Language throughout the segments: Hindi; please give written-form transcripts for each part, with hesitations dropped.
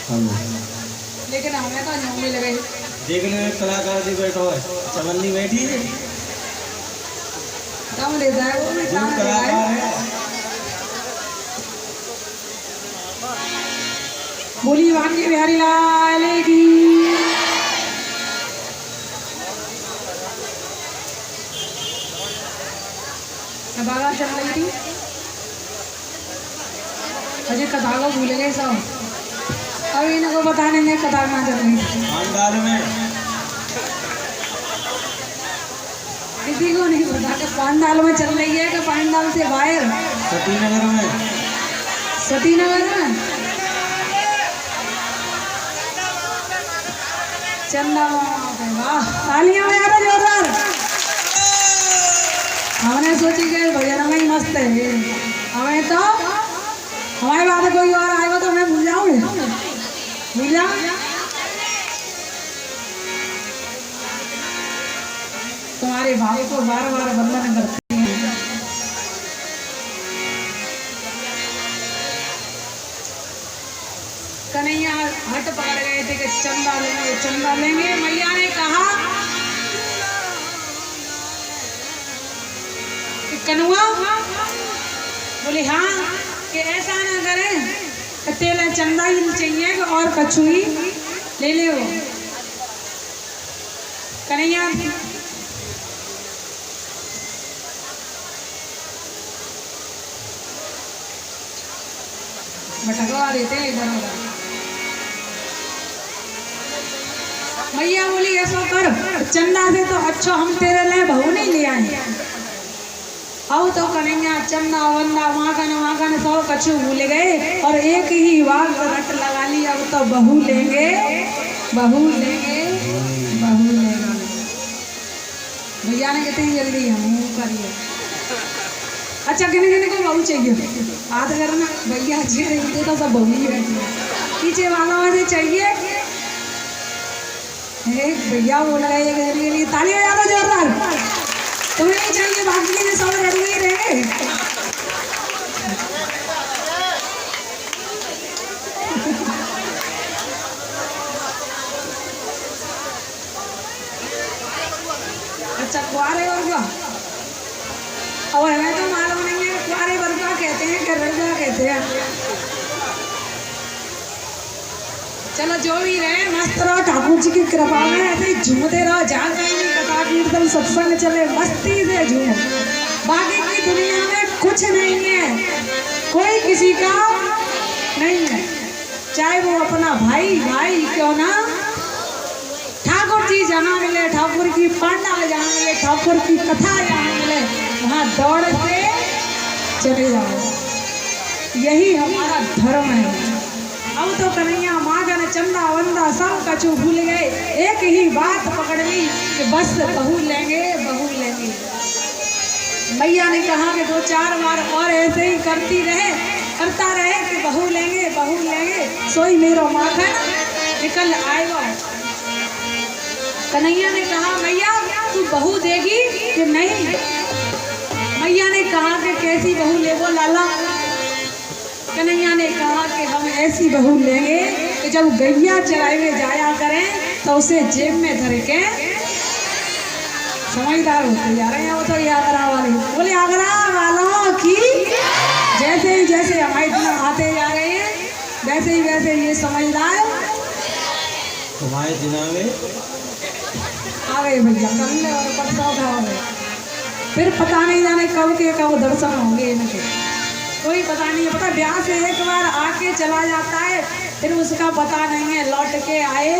लेकिन हमें तो नहीं मिल गए। देख लो एक कलाकार जी बैठो है, चवन्नी बैठी है, कम देता है वो भी, कम कलाकार है। बोली बांके बिहारी लाल की। बाबा चल रही थी, अजय कथा को भूल गए सब। अब इनको बताने में कथा कहाँ चल रही थी, पांडाल में किसी को नहीं पता कि पांडाल में चल रही है कि पांडाल से बाहर सतीनगर में। सतीनगर में चंदा, वाह तालियां बजाना जोरदार। हमने सोची कि भजन में ही मस्त है, हमें तो हमारे बाद कोई और आएगा तो मैं भूल जाऊंगी, भूल जाऊँ। तुम्हारे भाव को बार बार वंदन करते हैं। कन्हैया हट पकड़ गए थे कि चंदा लेंगे, चंदा लेंगे। मैया ने कहा कि कनुआ, बोले हाँ, कि ऐसा ना करें, तेला चंदा ही चाहिए और कछु ही ले ले। वो कन्हैया भटकवा देते हैं इधर उधर। मैया बोली ऐसा कर, चंदा से तो अच्छा हम तेरे लिए बहू नहीं ले आए। अब तो कन्हैया चंदा वंदा माखन सब कछु भूल गए और एक ही बार रट लगा ली, अब तो बहू लेंगे, बहू लेंगे, बहू लेंगे। भैया ने कहते हैं जल्दी हम करिए। अच्छा किन्हीं किन्हीं को बहू चाहिए हाथ करना, भैया जी रहते तो सब बहू ही बैठे। पीछे वाला मुझे चाहिए, भैया बोल रहे हैं के लिए ताली बजा दो जोरदार। तुम्हें नहीं चाहिए, बाकी के सब रेडी ही रहेंगे। अच्छा कुआरे और क्या, और हमें तो मालूम नहीं है कुआरे बरका कहते हैं कि रजा कहते हैं। चलो जो भी रहे, मस्त रहो, ठाकुर जी की कृपा में ऐसे ही झूमते रहो। जहाँ कहीं भी कथा कीर्तन सत्संग चले मस्ती से झूमो। बाकी की दुनिया में कुछ नहीं है, कोई किसी का नहीं है, चाहे वो अपना भाई भाई क्यों ना। ठाकुर जी जहाँ मिले, ठाकुर की पांडाल जहाँ मिले, ठाकुर की कथा जहाँ मिले, वहाँ दौड़ से चले जाओ। यही हमारा धर्म है। अब तो कन्हैया मागन चंदा वंदा सब कछु भूल गए, एक ही बात पकड़ ली कि बस बहू लेंगे, बहू लेंगे। मैया ने कहा कि 2-4 बार और ऐसे ही करता रहे कि बहू लेंगे, बहू लेंगे, सोई मेरो माखन निकल आएगा। कन्हैया ने कहा मैया तू बहू देगी कि नहीं। मैया ने कहा कि कैसी बहू लेबो लाला। कन्हैया ने कहा कि हम ऐसी बहू लेंगे कि जब गैया चराई में जाया करें तो उसे जेब में धर के, समझदार होते जा रहे हैं वो तो। आगरा वाले बोले आगरा वालों की जैसे हमारे दिन आते जा रहे हैं वैसे ही ये समझदार तुम्हारे दिना में आ गए भैया, कल और परसों का हो गए। फिर पता नहीं जाने कब के कब दर्शन होंगे इनके, कोई पता नहीं है। पता ब्याह से एक बार आके चला जाता है, फिर उसका पता नहीं है लौट के आए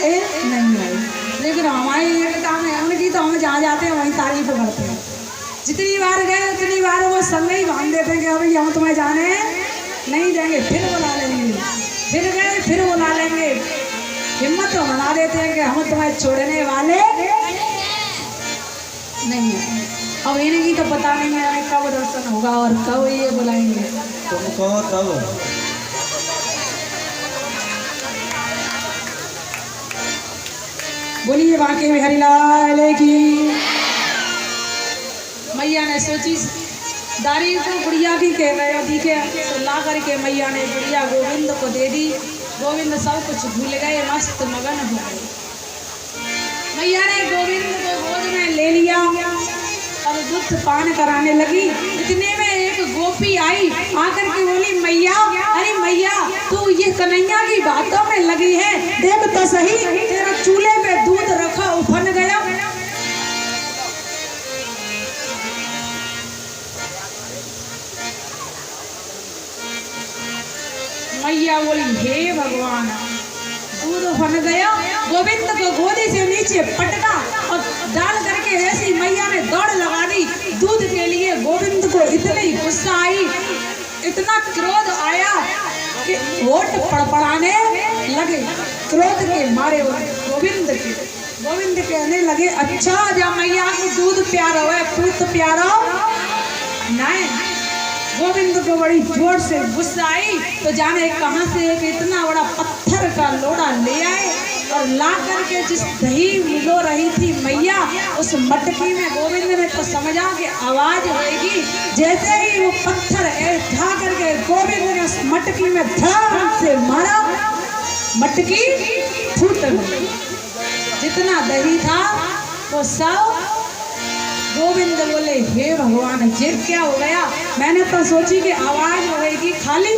नहीं आए। लेकिन हमारी एकता में उनकी तो हम जहाँ जाते हैं वहीं तारीफ करते हैं। जितनी बार गए उतनी बार वो संग ही बांध देते हैं कि अभी हम तुम्हें जाने नहीं देंगे, फिर बुला लेंगे, फिर गए फिर बुला लेंगे। हिम्मत तो बना देते हैं कि हम तुम्हें छोड़ने वाले नहीं है। अब इनकी तो पता नहीं है कब दर्शन होगा और कब ये बुलाएंगे। तुम कहो तब। बोलिए बांके बिहारी लाल की। मैया ने सोची दारी तो गुड़िया की कह रहे दिखे, तो ला करके मैया ने गुड़िया गोविंद को दे दी। गोविंद सब कुछ भूल गए, मस्त मगन हो गए। मैया ने गोविंद को गोद में ले लिया और दूध पान कराने लगी। इतने में एक गोपी आई, आकर के बोली मैया, अरे मैया तू ये कन्हैया की बातों में लगी है, देख तो सही तेरा चूल्हे पे दूध रखा उफन गया। मैया बोली हे भगवान, दूध बन गया। गोविंद को गोदी से नीचे पटका और डाल करके ऐसी मैया ने दौड़ लगा दी दूध के लिए। गोविंद को इतनी गुस्सा आई, इतना क्रोध आया कि होठ पड़पड़ाने लगे क्रोध के मारे। गोविंद कहने लगे अच्छा जब मैया को दूध प्यारा है पूत प्यारा नहीं। गोविंद को बड़ी जोर से गुस्सा आई तो जाने कहां से एक इतना बड़ा पत्थर का लोड़ा ले आए और ला करके जिस दही मिलो रही थी मैया उस मटकी में गोविंद ने तो समझा कि आवाज होगी। जैसे ही वो पत्थर उठा करके गोविंद ने उस मटकी में धड़ाम से मारा, मटकी फूट गई। जितना दही था वो सब। गोविंद बोले हे भगवान ये क्या हो गया, मैंने तो सोची कि आवाज होगी खाली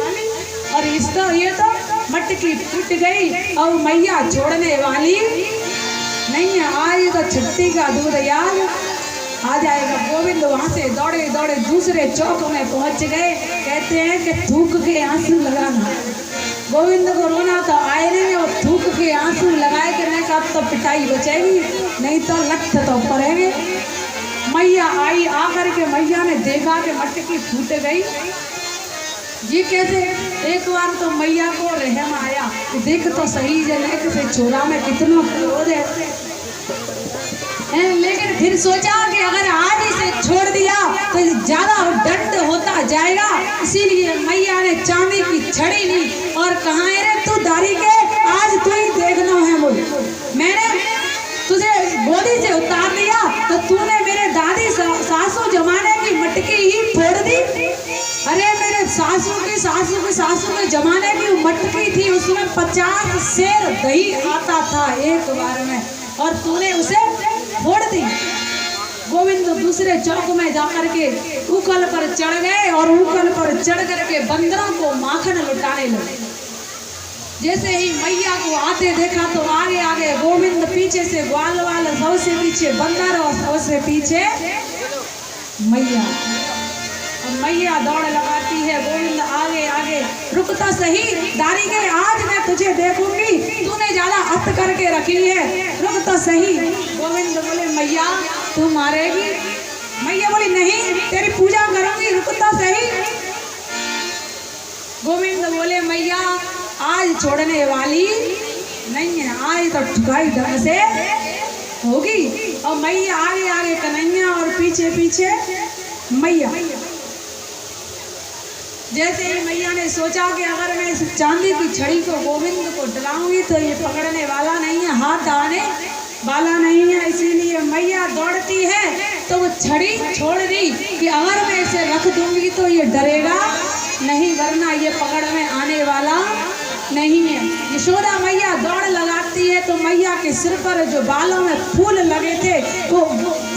और इस तो ये तो मटकी फूट गई और मैया छोड़ने वाली नहीं है। आज तो छट्टी का दूध याद आ जाएगा। गोविंद वहां से दौड़े दौड़े दूसरे चौक में पहुंच गए। कहते हैं कि थूक के आंसू लगाना। गोविंद को रोना तो आए नहीं और थूक के आंसू लगाए करने का तो पिटाई बचेगी, नहीं तो लठ तो पड़ेंगे। मैया आई, आकर के मैया ने देखा कि मटकी फूट गई। ये कैसे? एक बार तो मैया को रहम आया, देख तो सही जनक से छोरा में कितना क्रोध है। लेकिन फिर सोचा कि अगर आज इसे छोड़ दिया तो ज्यादा दंड होता जाएगा। इसीलिए मैया ने चांदी की छड़ी ली और कहा रे तू दारी के आज तू ही देखना है। मुझे मैंने तुझे गोदी से उतार दिया तो तूने मेरे दादी सासू जमाने की मटकी ही फोड़ दी। अरे मेरे सासू के जमाने की मटकी थी, उसमें 50 सेर दही आता था एक बार में और तूने उसे फोड़ दी। गोविंद दूसरे चौक में जाकर के उकल पर चढ़ गए और उकल पर चढ़ करके बंदरों को माखन लुटाने लगे। जैसे ही मैया को आते देखा तो आगे आगे गोविंद, पीछे से ग्वाल वाल, सबसे पीछे बंदर और सबसे पीछे मैया। और मैया दौड़ लगाती है, गोविंद आगे आगे। रुकता सही दारी के, आज मैं तुझे देखूंगी, तूने ज्यादा अत करके रखी है, रुकता सही। गोविंद बोले मैया तू मारेगी? मैया बोली नहीं तेरी पूजा करूंगी, रुकता सही। गोविंद बोले मैया आज छोड़ने वाली नहीं है, आज तो ठुकाई ढंग से होगी। और मैया आगे आगे कन्हैया और पीछे पीछे मैया। जैसे ही मैया ने सोचा कि अगर मैं इस चांदी की छड़ी को गोविंद को डलाऊंगी तो ये पकड़ने वाला नहीं है, हाथ डालने वाला नहीं है। इसीलिए मैया दौड़ती है तो वो छड़ी छोड़ दी कि अगर मैं इसे रख दूंगी तो ये डरेगा नहीं, वरना ये पकड़ में आने वाला नहीं है। यशोदा मैया दौड़ लगाती है तो मैया के सिर पर जो बालों में फूल लगे थे वो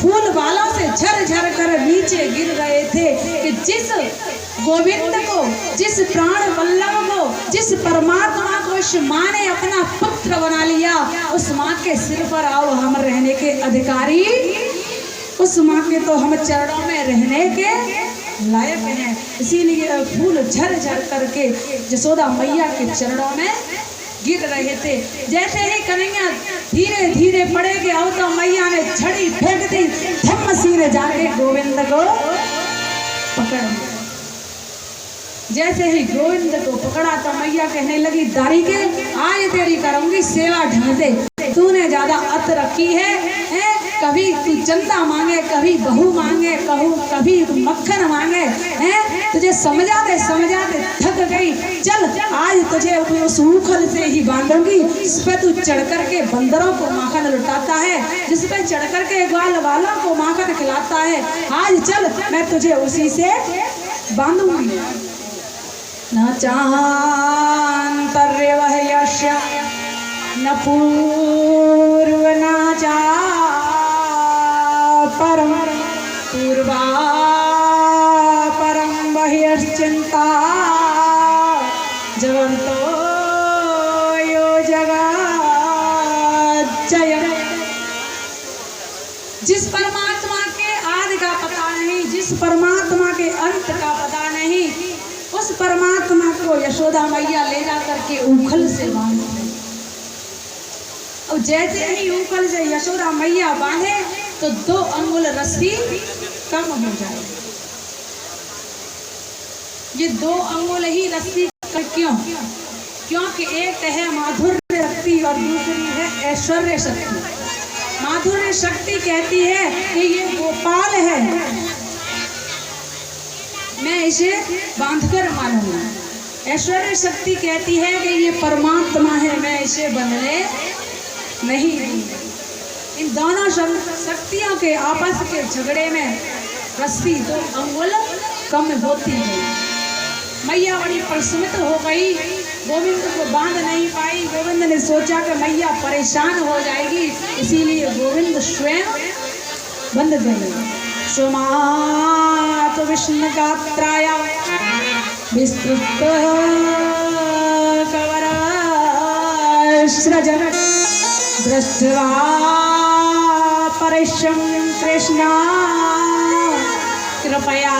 फूल बालों से झर झर कर नीचे गिर रहे थे कि जिस गोविंद को, जिस प्राण वल्लभ को, जिस परमात्मा को उस माँ ने अपना पुत्र बना लिया, उस माँ के सिर पर आओ हम रहने के अधिकारी, उस माँ के तो हम चरणों में रहने के लायक हैं। इसीलिए फूल झर झर करके यशोदा मैया के चरणों में गिर रहे थे। जैसे ही कन्हैया धीरे धीरे पड़े कि अब तो मैया ने छड़ी फेंक दी, धम्म सीने जाके गोविंद को पकड़। जैसे ही गोविंद को पकड़ा तो मैया कहने लगी दारी के आज तेरी करूंगी सेवा ढंग से, तूने ज्यादा अत रखी है। कभी तू चंदा मांगे, कभी बहू मांगे, कभी मक्खन मांगे, हैं तुझे समझाते समझाते थक गई। चल आज तुझे उस उखल से ही बांधूंगी, इस पे तू चढ़ करके बंदरों को माखन लुटाता है, जिस पे चढ़ करके ग्वाल वालों को माखन खिलाता है। आज चल मैं तुझे उसी से बांधूंगी। न चांतर्य वह न पूर्व न चा परम पूर्वा परम बहिर्चिंता जगन्तो यो जगज्जय। जिस परमात्मा के आदि का पता नहीं, जिस परमात्मा के अंत का पता नहीं, उस परमात्मा को यशोदा मैया ले जा करके ऊखल से बांधे। और जैसे ही ऊखल से यशोदा मैया बांधे तो 2 अंगुल रस्सी कम हो जाए। ये 2 अंगुल ही रस्सी क्यों? क्योंकि एक है माधुर्य शक्ति और दूसरी है ऐश्वर्य शक्ति। माधुर्य शक्ति कहती है कि ये गोपाल है, मैं इसे बांधकर मानूंगा। ऐश्वर्य शक्ति कहती है कि ये परमात्मा है, मैं इसे बंधने नहीं दूंगा। इन दोनों शक्तियों के आपस के झगड़े में रस्सी 2 अंगुल कम होती है। मैया बड़ी प्रसन्नित हो गई, गोविंद को बांध नहीं पाई। गोविंद ने सोचा कि मैया परेशान हो जाएगी, इसीलिए गोविंद स्वयं बंध गए। सोमात विष्णु गात्राय विस्तृत कवरसृजन दृष्ट्वा परिश्रम कृष्ण कृपया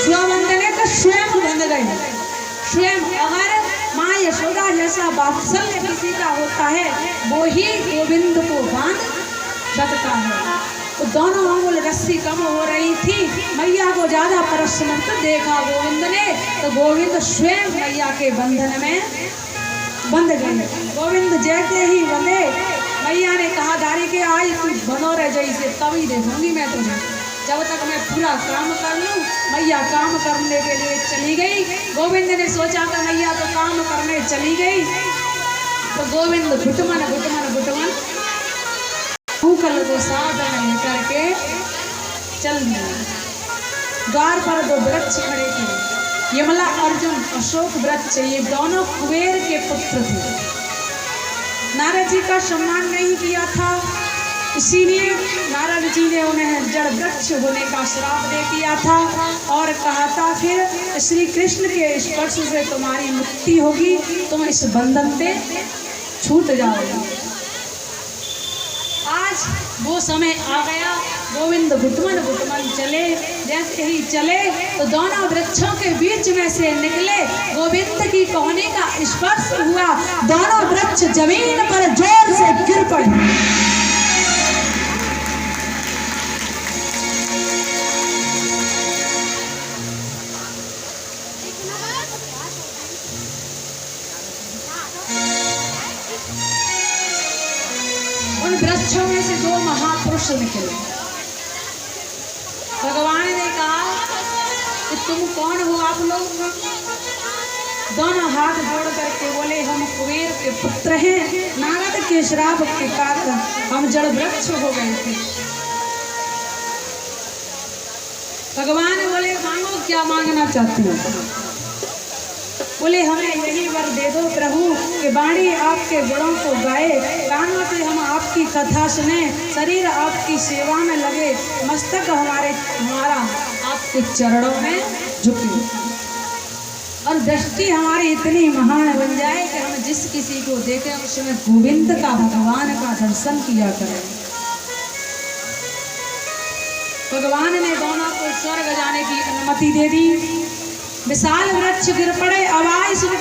स्वबंधने तो स्वयं बंध गए। स्वयं अगर माँ यशोदा जैसा वात्सल्य किसी का होता है वो ही गोविंद को बांध सकता है। तो दोनों अंगुल रस्सी कम हो रही थी, मैया को ज्यादा प्रसन्नता देखा गोविंद ने, तो गोविंद स्वयं मैया के बंधन में बंध गए। गोविंद जैसे ही बंधे, मैया ने कहा दारी के आज तू बनो रह जैसे तभी देखूंगी मैं तुझे, जब तक मैं पूरा काम कर लूं। मैया काम करने के लिए चली गई। गोविंद ने सोचा कि मैया तो काम करने चली गई, तो गोविंद घुटमन घुटमन घुटमन ऊखल को साथ में लेकर के चल दिया। द्वार पर 2 वृक्ष खड़े थे, यमला अर्जुन अशोक वृक्ष। ये दोनों कुबेर के पुत्र थे। नारद जी का सम्मान नहीं किया था, इसीलिए नारद जी ने उन्हें जड़ वृक्ष होने का श्राप दे दिया था और कहा था फिर श्री कृष्ण के स्पर्श से तुम्हारी मुक्ति होगी, तुम इस बंधन से छूट जाओगे। आज वो समय आ गया। गोविंद घुटमन घुटमन चले। जैसे ही चले तो दोनों वृक्षों के बीच में से निकले। गोविंद की कोहनी का स्पर्श हुआ, दोनों वृक्ष जमीन पर जोर से गिर पड़े। उन वृक्षों में से 2 महापुरुष निकले। भगवान ने कहा कि तुम कौन हो आप लोग? दोनों हाथ जोड़ करके बोले हम कुबेर के पुत्र हैं, नारद के श्राप के कारण हम जड़ वृक्ष हो गए थे। भगवान बोले मांगो, क्या मांगना चाहते हो? बोले हमें यही वर दे दो प्रभु कि वाणी आपके गुणों को गाए, कानों से हम आपकी कथा सुने, शरीर आपकी सेवा में लगे, मस्तक हमारा आपके चरणों में झुके और दृष्टि हमारी इतनी महान बन जाए कि हम जिस किसी को देखें उसमें गोविंद का, भगवान का दर्शन किया करें। भगवान ने दोनों को स्वर्ग जाने की अनुमति दे दी। विशाल वृक्ष गिर पड़े, आवाज सुनी